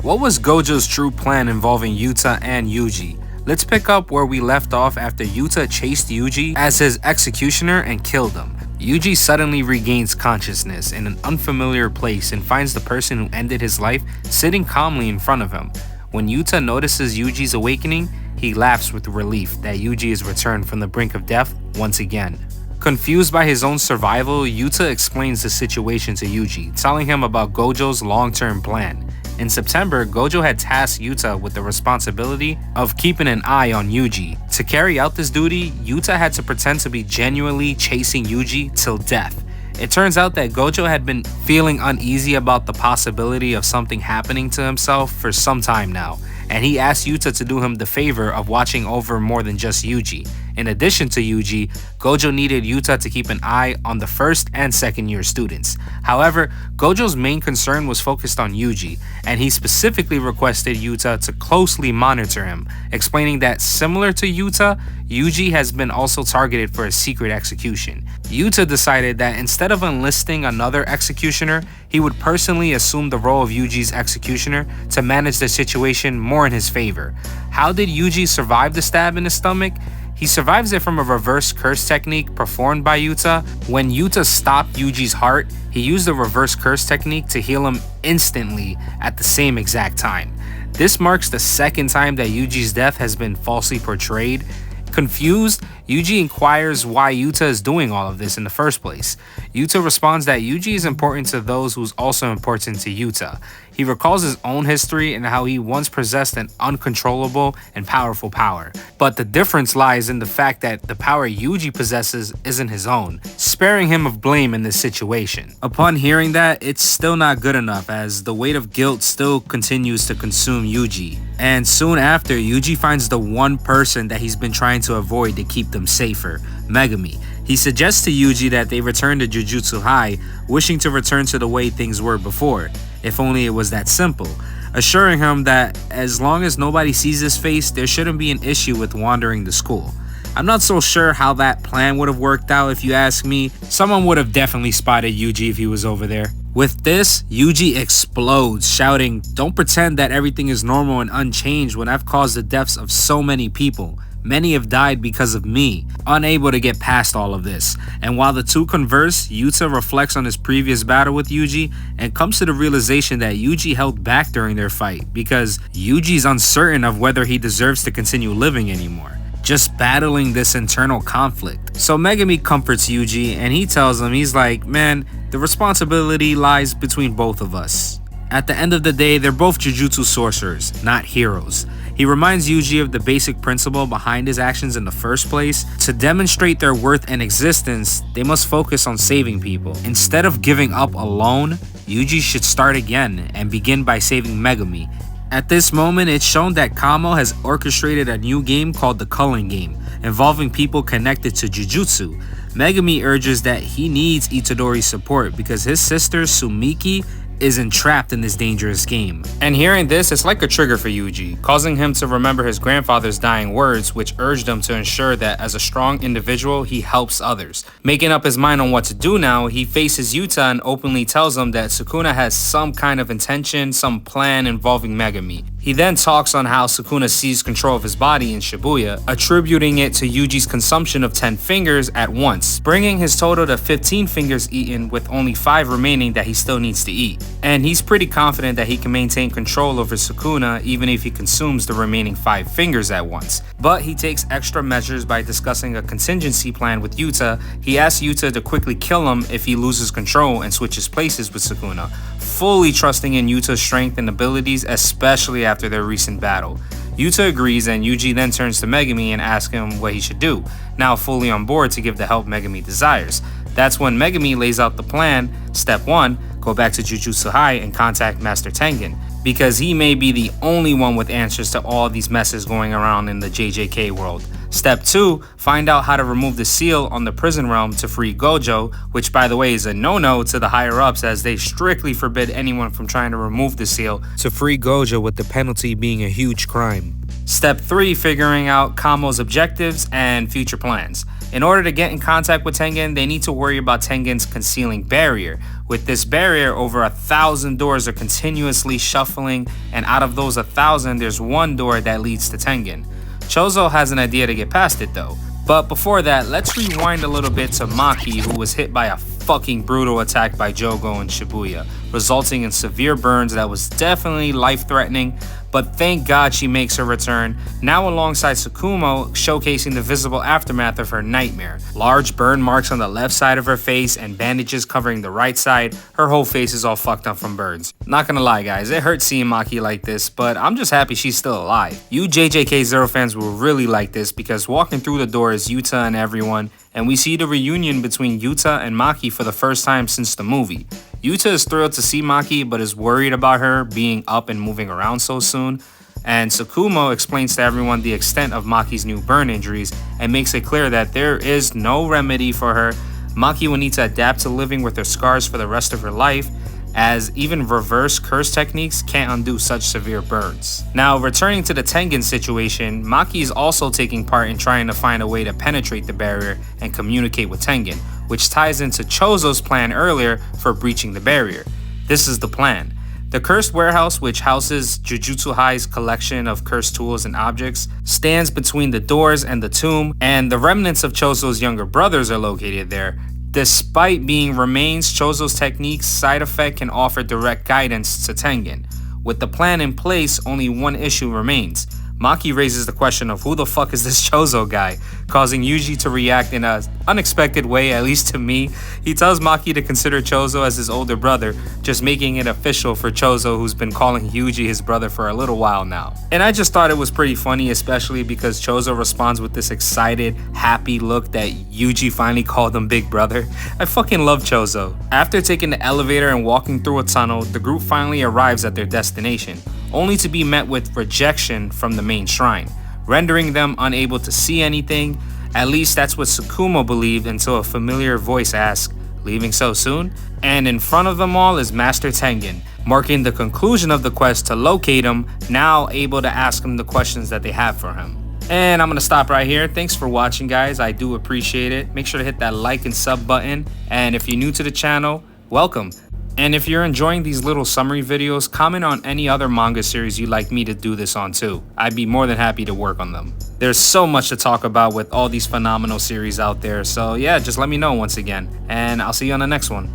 What was Gojo's true plan involving Yuta and Yuji? Let's pick up where we left off after Yuta chased Yuji as his executioner and killed him. Yuji suddenly regains consciousness in an unfamiliar place and finds the person who ended his life sitting calmly in front of him. When Yuta notices Yuji's awakening, he laughs with relief that Yuji is returned from the brink of death once again. Confused by his own survival, Yuta explains the situation to Yuji, telling him about Gojo's long-term plan. In September, Gojo had tasked Yuta with the responsibility of keeping an eye on Yuji. To carry out this duty, Yuta had to pretend to be genuinely chasing Yuji till death. It turns out that Gojo had been feeling uneasy about the possibility of something happening to himself for some time now, and he asked Yuta to do him the favor of watching over more than just Yuji. In addition to Yuji, Gojo needed Yuta to keep an eye on the first and second year students. However, Gojo's main concern was focused on Yuji, and he specifically requested Yuta to closely monitor him, explaining that similar to Yuta, Yuji has been also targeted for a secret execution. Yuta decided that instead of enlisting another executioner, he would personally assume the role of Yuji's executioner to manage the situation more in his favor. How did Yuji survive the stab in the stomach? He survives it from a reverse curse technique performed by Yuta. When Yuta stopped Yuji's heart, he used the reverse curse technique to heal him instantly at the same exact time. This marks the second time that Yuji's death has been falsely portrayed. Confused, Yuji inquires why Yuta is doing all of this in the first place. Yuta responds that Yuji is important to those who's also important to Yuta. He recalls his own history and how he once possessed an uncontrollable and powerful power. But the difference lies in the fact that the power Yuji possesses isn't his own, sparing him of blame in this situation. Upon hearing that, it's still not good enough as the weight of guilt still continues to consume Yuji. And soon after, Yuji finds the one person that he's been trying to avoid to keep them safer, Megami. He suggests to Yuji that they return to Jujutsu High, wishing to return to the way things were before, if only it was that simple, assuring him that as long as nobody sees his face, there shouldn't be an issue with wandering the school. I'm not so sure how that plan would have worked out if you ask me. Someone would have definitely spotted Yuji if he was over there. With this, Yuji explodes, shouting, "Don't pretend that everything is normal and unchanged when I've caused the deaths of so many people. Many have died because of me," unable to get past all of this. And while the two converse, Yuta reflects on his previous battle with Yuji and comes to the realization that Yuji held back during their fight because Yuji's uncertain of whether he deserves to continue living anymore, just battling this internal conflict. So Megami comforts Yuji and he tells him, he's like, "Man, the responsibility lies between both of us. At the end of the day, they're both Jujutsu sorcerers, not heroes." He reminds Yuji of the basic principle behind his actions in the first place. To demonstrate their worth and existence, they must focus on saving people. Instead of giving up alone, Yuji should start again and begin by saving Megami. At this moment, it's shown that Kamo has orchestrated a new game called the Culling Game, involving people connected to Jujutsu. Megami urges that he needs Itadori's support because his sister Sumiki is entrapped in this dangerous game. And hearing this, it's like a trigger for Yuji, causing him to remember his grandfather's dying words, which urged him to ensure that as a strong individual, he helps others. Making up his mind on what to do now, he faces Yuta and openly tells him that Sukuna has some kind of intention, some plan involving Megami. He then talks on how Sukuna seized control of his body in Shibuya, attributing it to Yuji's consumption of 10 fingers at once, bringing his total to 15 fingers eaten with only 5 remaining that he still needs to eat. And he's pretty confident that he can maintain control over Sukuna even if he consumes the remaining 5 fingers at once. But he takes extra measures by discussing a contingency plan with Yuta. He asks Yuta to quickly kill him if he loses control and switches places with Sukuna, fully trusting in Yuta's strength and abilities, especially after their recent battle. Yuta agrees and Yuji then turns to Megami and asks him what he should do, now fully on board to give the help Megami desires. That's when Megami lays out the plan. Step 1, go back to Jujutsu High and contact Master Tengen, because he may be the only one with answers to all these messes going around in the JJK world. Step 2, find out how to remove the seal on the prison realm to free Gojo, which by the way is a no-no to the higher-ups as they strictly forbid anyone from trying to remove the seal to free Gojo, with the penalty being a huge crime. Step 3, figuring out Kamo's objectives and future plans. In order to get in contact with Tengen, they need to worry about Tengen's concealing barrier. With this barrier, over 1,000 doors are continuously shuffling, and out of those 1,000, there's one door that leads to Tengen. Chozo has an idea to get past it though. But before that, let's rewind a little bit to Maki, who was hit by a fucking brutal attack by Jogo in Shibuya, resulting in severe burns that was definitely life-threatening, but thank God she makes her return, now alongside Tsukumo, showcasing the visible aftermath of her nightmare. Large burn marks on the left side of her face and bandages covering the right side. Her whole face is all fucked up from burns. Not gonna lie guys, it hurts seeing Maki like this, but I'm just happy she's still alive. You JJK0 fans will really like this because walking through the door is Yuta and everyone, and we see the reunion between Yuta and Maki for the first time since the movie. Yuta is thrilled to see Maki but is worried about her being up and moving around so soon. And Tsukumo explains to everyone the extent of Maki's new burn injuries and makes it clear that there is no remedy for her. Maki will need to adapt to living with her scars for the rest of her life, as even reverse curse techniques can't undo such severe burns. Now, returning to the Tengen situation, Maki is also taking part in trying to find a way to penetrate the barrier and communicate with Tengen, which ties into Chozo's plan earlier for breaching the barrier. This is the plan. The cursed warehouse, which houses Jujutsu High's collection of cursed tools and objects, stands between the doors and the tomb, and the remnants of Chozo's younger brothers are located there. Despite being remains, Chozo's technique's side effect can offer direct guidance to Tengen. With the plan in place, only one issue remains. Maki raises the question of who the fuck is this Chozo guy, causing Yuji to react in an unexpected way, at least to me. He tells Maki to consider Chozo as his older brother, just making it official for Chozo, who's been calling Yuji his brother for a little while now. And I just thought it was pretty funny, especially because Chozo responds with this excited, happy look that Yuji finally called him big brother. I fucking love Chozo. After taking the elevator and walking through a tunnel, the group finally arrives at their destination, only to be met with rejection from the main shrine, rendering them unable to see anything. At least that's what Tsukumo believed until a familiar voice asked, "Leaving so soon?" And in front of them all is Master Tengen, marking the conclusion of the quest to locate him, now able to ask him the questions that they have for him. And I'm gonna stop right here. Thanks for watching guys, I do appreciate it. Make sure to hit that like and sub button, and if you're new to the channel, welcome. And if you're enjoying these little summary videos, comment on any other manga series you'd like me to do this on too. I'd be more than happy to work on them. There's so much to talk about with all these phenomenal series out there, so yeah, just let me know once again, and I'll see you on the next one.